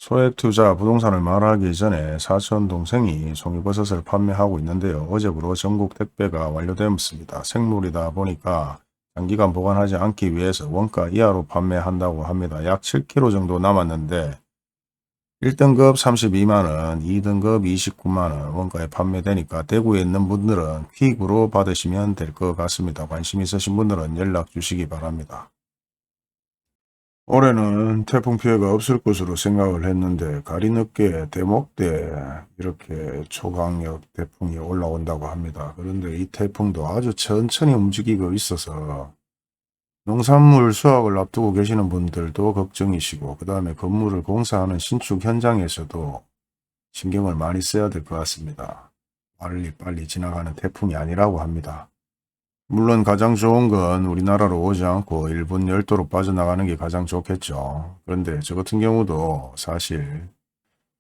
소액 투자 부동산을 말하기 전에 사촌 동생이 송이버섯을 판매하고 있는데요. 어제부로 전국 택배가 완료되었습니다. 생물이다 보니까 장기간 보관하지 않기 위해서 원가 이하로 판매한다고 합니다. 약 7kg 정도 남았는데 1등급 32만원, 2등급 29만원 원가에 판매되니까 대구에 있는 분들은 퀵으로 받으시면 될 것 같습니다. 관심 있으신 분들은 연락 주시기 바랍니다. 올해는 태풍 피해가 없을 것으로 생각을 했는데 가리 늦게 대목 때 이렇게 초강력 태풍이 올라온다고 합니다. 그런데 이 태풍도 아주 천천히 움직이고 있어서 농산물 수확을 앞두고 계시는 분들도 걱정이시고 그 다음에 건물을 공사하는 신축 현장에서도 신경을 많이 써야 될 것 같습니다. 빨리 지나가는 태풍이 아니라고 합니다. 물론 가장 좋은 건 우리나라로 오지 않고 일본 열도로 빠져나가는 게 가장 좋겠죠. 그런데 저 같은 경우도 사실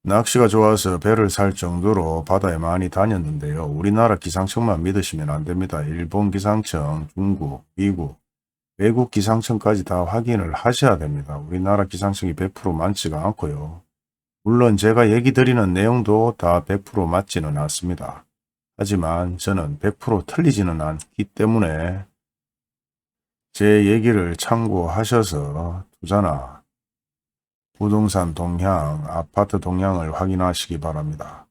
낚시가 좋아서 배를 살 정도로 바다에 많이 다녔는데요. 우리나라 기상청만 믿으시면 안 됩니다. 일본 기상청, 중국, 미국, 외국 기상청까지 다 확인을 하셔야 됩니다. 우리나라 기상청이 100% 많지가 않고요. 물론 제가 얘기 드리는 내용도 다 100% 맞지는 않습니다. 하지만 저는 100% 틀리지는 않기 때문에 제 얘기를 참고하셔서 투자나 부동산 동향, 아파트 동향을 확인하시기 바랍니다.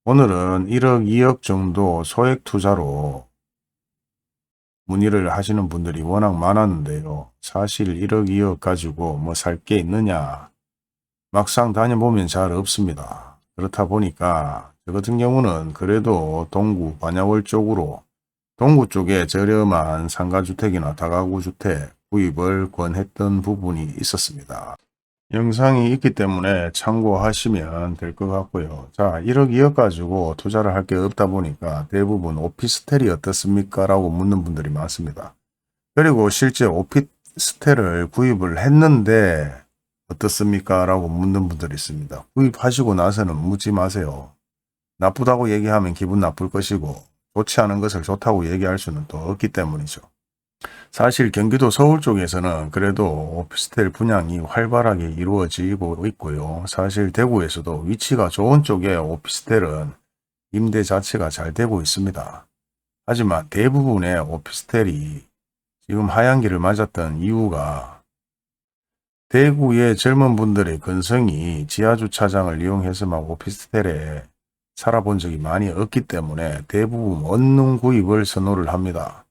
오늘은 1억, 2억 정도 소액 투자로 문의를 하시는 분들이 워낙 많았는데요. 사실 1억, 2억 가지고 뭐 살 게 있느냐? 막상 다녀보면 잘 없습니다. 그렇다 보니까 저 같은 경우는 그래도 동구, 반야월 쪽으로 동구 쪽에 저렴한 상가주택이나 다가구주택 구입을 권했던 부분이 있었습니다. 영상이 있기 때문에 참고하시면 될 것 같고요. 자, 1억, 2억 가지고 투자를 할 게 없다 보니까 대부분 오피스텔이 어떻습니까? 라고 묻는 분들이 많습니다. 그리고 실제 오피스텔을 구입을 했는데 어떻습니까? 라고 묻는 분들이 있습니다. 구입하시고 나서는 묻지 마세요. 나쁘다고 얘기하면 기분 나쁠 것이고 좋지 않은 것을 좋다고 얘기할 수는 또 없기 때문이죠. 사실 경기도 서울 쪽에서는 그래도 오피스텔 분양이 활발하게 이루어지고 있고요. 사실 대구에서도 위치가 좋은 쪽에 오피스텔은 임대 자체가 잘 되고 있습니다. 하지만 대부분의 오피스텔이 지금 하향기를 맞았던 이유가 대구의 젊은 분들의 근성이 지하주차장을 이용해서만 오피스텔에 살아본 적이 많이 없기 때문에 대부분 원룸 구입을 선호를 합니다.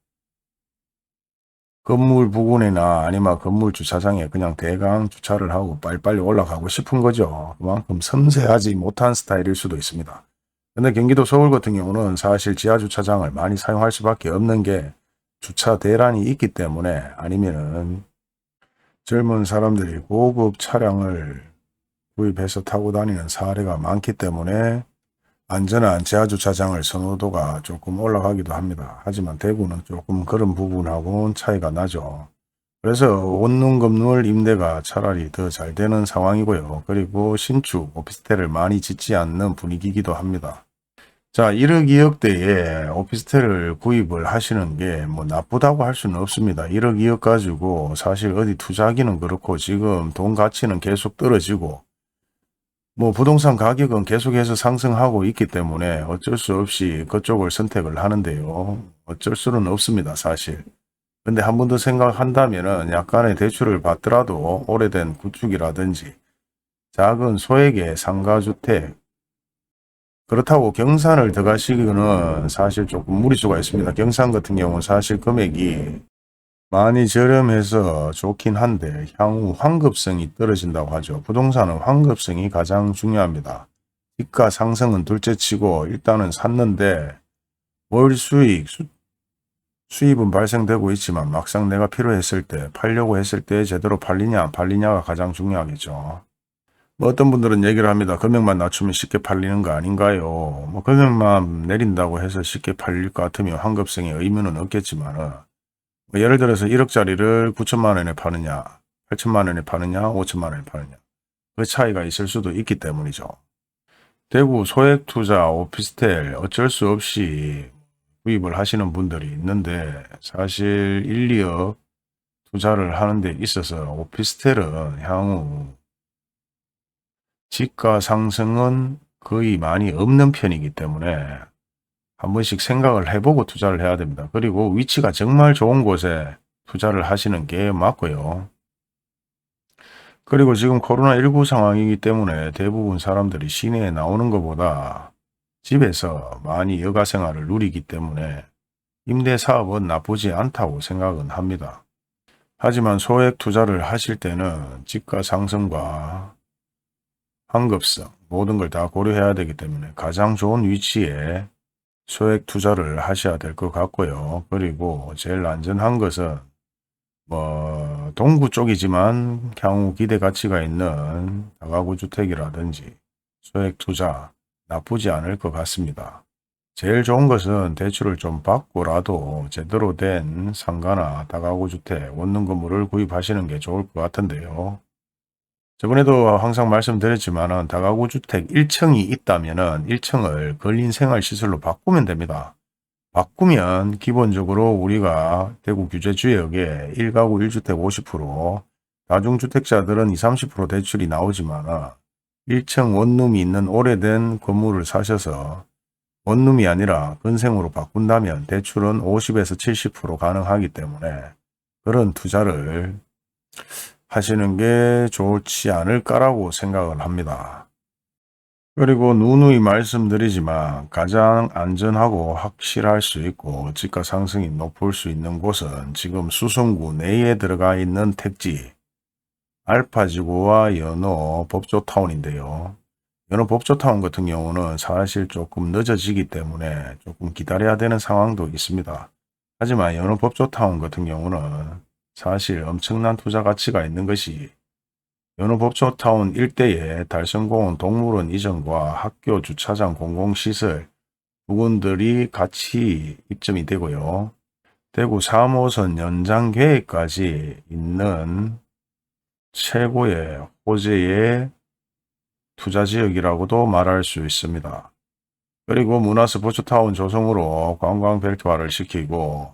건물 부근이나 아니면 건물 주차장에 그냥 대강 주차를 하고 빨리빨리 올라가고 싶은 거죠. 그만큼 섬세하지 못한 스타일일 수도 있습니다. 근데 경기도 서울 같은 경우는 사실 지하주차장을 많이 사용할 수밖에 없는 게 주차 대란이 있기 때문에 아니면은 젊은 사람들이 고급 차량을 구입해서 타고 다니는 사례가 많기 때문에 안전한 지하주차장을 선호도가 조금 올라가기도 합니다. 하지만 대구는 조금 그런 부분하고는 차이가 나죠. 그래서 원룸 건물 임대가 차라리 더 잘 되는 상황이고요. 그리고 신축 오피스텔을 많이 짓지 않는 분위기이기도 합니다. 자, 1억 2억대에 오피스텔을 구입을 하시는 게 뭐 나쁘다고 할 수는 없습니다. 1억 2억 가지고 사실 어디 투자하기는 그렇고 지금 돈 가치는 계속 떨어지고 뭐 부동산 가격은 계속해서 상승하고 있기 때문에 어쩔 수 없이 그쪽을 선택을 하는데요. 어쩔 수는 없습니다, 사실. 근데 한 번 더 생각한다면은 약간의 대출을 받더라도 오래된 구축이라든지 작은 소액의 상가주택, 그렇다고 경산을 들어가시기는 사실 조금 무리수가 있습니다. 경산 같은 경우는 사실 금액이 많이 저렴해서 좋긴 한데 향후 환급성이 떨어진다고 하죠. 부동산은 환급성이 가장 중요합니다. 집가 상승은 둘째치고 일단은 샀는데 월 수입은 발생되고 있지만 막상 내가 필요했을 때 팔려고 했을 때 제대로 팔리냐 안 팔리냐가 가장 중요하겠죠. 뭐 어떤 분들은 얘기를 합니다. 금액만 낮추면 쉽게 팔리는 거 아닌가요? 뭐 금액만 내린다고 해서 쉽게 팔릴 것 같으면 환급성의 의무는 없겠지만은 뭐 예를 들어서 1억짜리를 9천만 원에 파느냐, 8천만 원에 파느냐, 5천만 원에 파느냐. 그 차이가 있을 수도 있기 때문이죠. 대구 소액 투자 오피스텔 어쩔 수 없이 구입을 하시는 분들이 있는데 사실 1, 2억 투자를 하는 데 있어서 오피스텔은 향후 지가 상승은 거의 많이 없는 편이기 때문에 한 번씩 생각을 해보고 투자를 해야 됩니다. 그리고 위치가 정말 좋은 곳에 투자를 하시는 게 맞고요. 그리고 지금 코로나19 상황이기 때문에 대부분 사람들이 시내에 나오는 것보다 집에서 많이 여가 생활을 누리기 때문에 임대 사업은 나쁘지 않다고 생각은 합니다. 하지만 소액 투자를 하실 때는 지가 상승과 환급성 모든 걸 다 고려해야 되기 때문에 가장 좋은 위치에 소액 투자를 하셔야 될 것 같고요. 그리고 제일 안전한 것은 동구 쪽이지만 향후 기대 가치가 있는 다가구 주택이라든지 소액 투자 나쁘지 않을 것 같습니다. 제일 좋은 것은 대출을 좀 받고라도 제대로 된 상가나 다가구 주택, 원룸 건물을 구입하시는 게 좋을 것 같은데요. 저번에도 항상 말씀드렸지만 다가구 주택 1층이 있다면 1층을 근린생활시설로 바꾸면 됩니다. 바꾸면 기본적으로 우리가 대구 규제지역에 1가구 1주택 50%, 다중주택자들은 20, 30% 대출이 나오지만 1층 원룸이 있는 오래된 건물을 사셔서 원룸이 아니라 건생으로 바꾼다면 대출은 50에서 70% 가능하기 때문에 그런 투자를 하시는 게 좋지 않을까라고 생각을 합니다. 그리고 누누이 말씀드리지만 가장 안전하고 확실할 수 있고 지가 상승이 높을 수 있는 곳은 지금 수성구 내에 들어가 있는 택지, 알파지구와 연호 법조타운인데요. 연호 법조타운 같은 경우는 사실 조금 늦어지기 때문에 조금 기다려야 되는 상황도 있습니다. 하지만 연호 법조타운 같은 경우는 사실 엄청난 투자 가치가 있는 것이 연호법조타운 일대에 달성공원 동물원 이전과 학교 주차장 공공시설 부근들이 같이 입점이 되고요. 대구 3호선 연장 계획까지 있는 최고의 호재의 투자지역이라고도 말할 수 있습니다. 그리고 문화스포츠타운 조성으로 관광벨트화를 시키고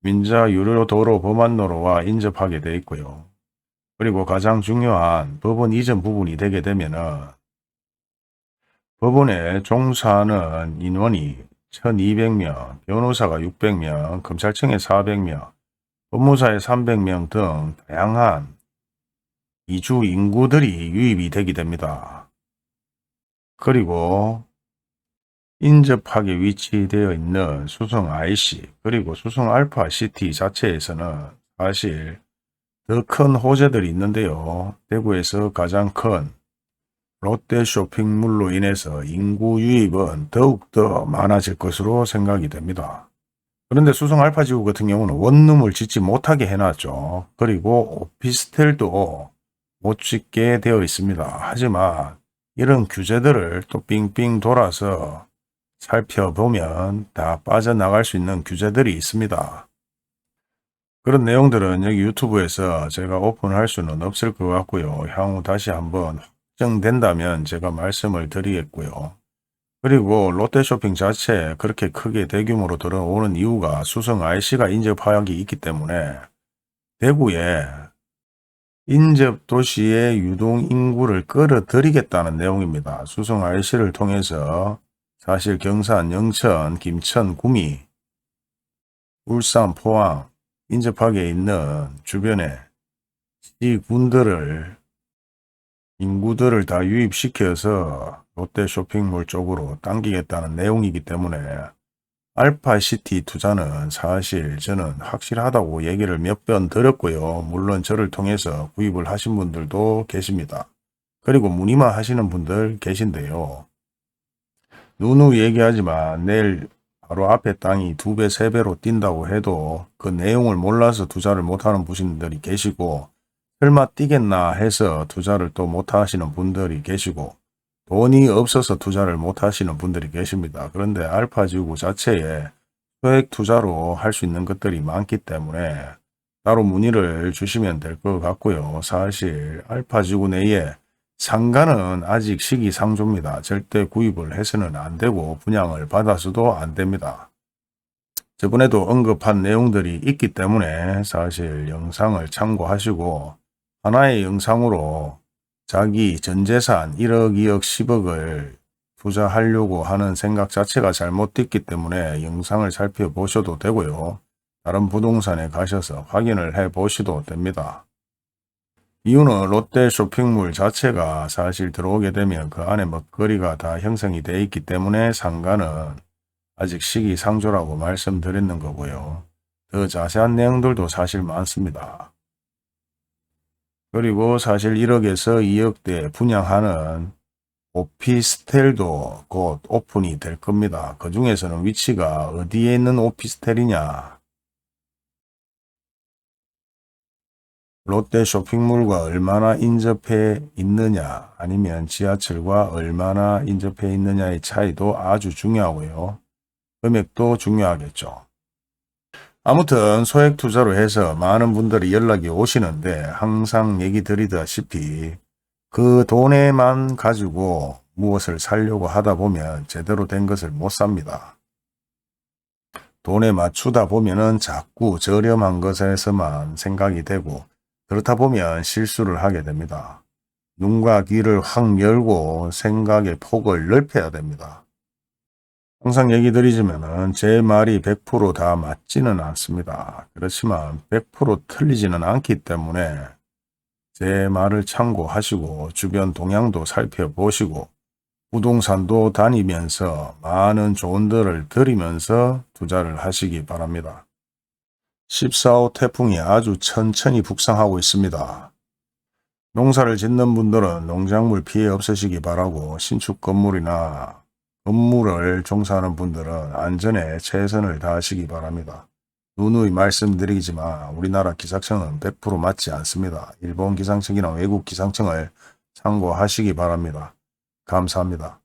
민자 유료 도로 범안로와 인접하게 되어 있고요. 그리고 가장 중요한 법원 이전 부분이 되게 되면은 법원에 종사하는 인원이 1200명, 변호사가 600명, 검찰청에 400명, 법무사에 300명 등 다양한 이주 인구들이 유입이 되게 됩니다. 그리고 인접하게 위치되어 있는 수성 IC 그리고 수성 알파 시티 자체에서는 사실 더 큰 호재들이 있는데요. 대구에서 가장 큰 롯데 쇼핑몰로 인해서 인구 유입은 더욱더 많아질 것으로 생각이 됩니다. 그런데 수성 알파지구 같은 경우는 원룸을 짓지 못하게 해놨죠. 그리고 오피스텔도 못 짓게 되어 있습니다. 하지만 이런 규제들을 또 빙빙 돌아서 살펴보면 다 빠져나갈 수 있는 규제들이 있습니다. 그런 내용들은 여기 유튜브에서 제가 오픈할 수는 없을 것 같고요. 향후 다시 한번 확정된다면 제가 말씀을 드리겠고요. 그리고 롯데쇼핑 자체 그렇게 크게 대규모로 들어오는 이유가 수성 IC가 인접하역이 있기 때문에 대구에 인접 도시의 유동 인구를 끌어들이겠다는 내용입니다. 수성 IC를 통해서 사실 경산, 영천, 김천, 구미, 울산, 포항 인접하게 있는 주변에 시군들을 인구들을 다 유입시켜서 롯데 쇼핑몰 쪽으로 당기겠다는 내용이기 때문에 알파시티 투자는 사실 저는 확실하다고 얘기를 몇 번 드렸고요. 물론 저를 통해서 구입을 하신 분들도 계십니다. 그리고 문의만 하시는 분들 계신데요. 누누이 얘기하지만 내일 바로 앞에 땅이 2배, 3배로 뛴다고 해도 그 내용을 몰라서 투자를 못하는 분들이 계시고 설마 뛰겠나 해서 투자를 또 못하시는 분들이 계시고 돈이 없어서 투자를 못하시는 분들이 계십니다. 그런데 알파지구 자체에 소액 투자로 할 수 있는 것들이 많기 때문에 따로 문의를 주시면 될 것 같고요. 사실 알파지구 내에 상가는 아직 시기상조입니다. 절대 구입을 해서는 안 되고 분양을 받아서도 안 됩니다. 저번에도 언급한 내용들이 있기 때문에 사실 영상을 참고하시고 하나의 영상으로 자기 전재산 1억, 2억, 10억을 투자하려고 하는 생각 자체가 잘못됐기 때문에 영상을 살펴보셔도 되고요. 다른 부동산에 가셔서 확인을 해 보셔도 됩니다. 이유는 롯데 쇼핑몰 자체가 사실 들어오게 되면 그 안에 먹거리가 다 형성이 되어 있기 때문에 상가는 아직 시기상조라고 말씀드리는 거고요. 더 자세한 내용들도 사실 많습니다. 그리고 사실 1억에서 2억대 분양하는 오피스텔도 곧 오픈이 될 겁니다. 그 중에서는 위치가 어디에 있는 오피스텔이냐, 롯데 쇼핑몰과 얼마나 인접해 있느냐, 아니면 지하철과 얼마나 인접해 있느냐의 차이도 아주 중요하고요. 금액도 중요하겠죠. 아무튼 소액 투자로 해서 많은 분들이 연락이 오시는데 항상 얘기 드리다시피 그 돈에만 가지고 무엇을 사려고 하다 보면 제대로 된 것을 못 삽니다. 돈에 맞추다 보면은 자꾸 저렴한 것에서만 생각이 되고 그렇다 보면 실수를 하게 됩니다. 눈과 귀를 확 열고 생각의 폭을 넓혀야 됩니다. 항상 얘기 드리지만은 제 말이 100% 다 맞지는 않습니다. 그렇지만 100% 틀리지는 않기 때문에 제 말을 참고하시고 주변 동향도 살펴보시고 부동산도 다니면서 많은 조언들을 들으면서 투자를 하시기 바랍니다. 14호 태풍이 아주 천천히 북상하고 있습니다. 농사를 짓는 분들은 농작물 피해 없으시기 바라고 신축 건물이나 건물을 종사하는 분들은 안전에 최선을 다하시기 바랍니다. 누누이 말씀드리지만 우리나라 기상청은 100% 맞지 않습니다. 일본 기상청이나 외국 기상청을 참고하시기 바랍니다. 감사합니다.